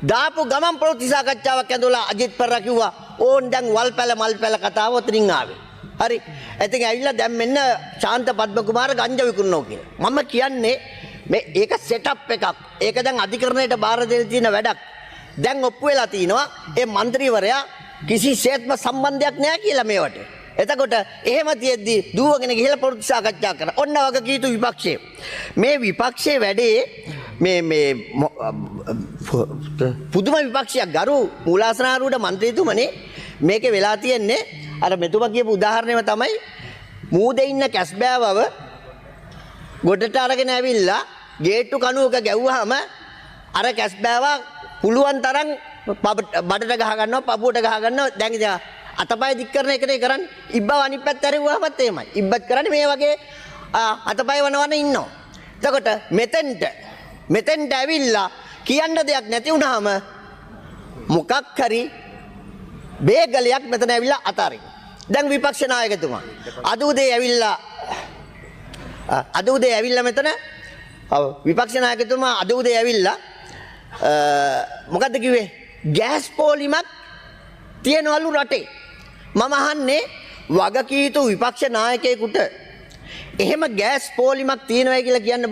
දාපු ගමන් ප්‍රවෘත්ති සාකච්ඡාවක් ඇඳලා අජිත් පෙරේරා කිව්වා ඕන් දැන් වල්පැල මල්පැල කතාව ඔතනින් ආවේ. හරි. ඉතින් ඇවිල්ලා දැන් මෙන්න ශාන්ත පද්ම කුමාර ගංජා විකුණනවා කියලා. මම කියන්නේ මේ ඒක සෙටප් එකක්. ඒක දැන් අධිකරණයට බාර දෙන්න තියෙන වැඩක්. දැන් ඔප්පු වෙලා තිනවා ඒ മന്ത്രിවරයා කිසිසේත්ම සම්බන්ධයක් නැහැ කියලා මේවට. එතකොට එහෙම තියෙද්දි දුවගෙන ගිහලා ප්‍රවෘත්ති සාකච්ඡා කරා. ඔන්න වගේ කීතු විපක්ෂයේ. මේ විපක්ෂයේ වැඩේ මේ පුදුම විපක්ෂයක් ගරු මූලාසනාරූඪ മന്ത്രിතුමනේ මේකේ වෙලා තියෙන්නේ අර මෙතුමා කියපු උදාහරණයම තමයි මූදේ ඉන්න කැස්බෑවව ගොඩට අරගෙන ඇවිල්ලා ගේට්ටු කණුවක ගැව්වහම අර කැස්බෑවා පුළුවන් තරම් බඩට ගහ ගන්නවා පපුවට ගහ ගන්නවා දැන් ඉතින් අතපය දික් කරන එකනේ කරන්නේ ඉබ්බව අනිත් පැත්ත ඇරුවාමත් එහෙමයි ඉබ්බත් කරන්නේ මේ වගේ අතපය වනවන ඉන්නවා එතකොට මෙතෙන්ට ඇවිල්ලා කියන්න දෙයක් නැති වුනහම මොකක් හරි බේගලයක් මෙතන ඇවිල්ලා අතාරින්න දැන් විපක්ෂ නායකතුමා අද උදේ ඇවිල්ලා මෙතන විපක්ෂ නායකතුමා අද උදේ ඇවිල්ලා මොකද්ද කිව්වේ ගෑස් පොලිමක් තියනවලු රටේ මම අහන්නේ වගකීතු විපක්ෂ නායකයෙකුට එහෙම ගෑස් පොලිමක් තියනවයි කියලා කියන්න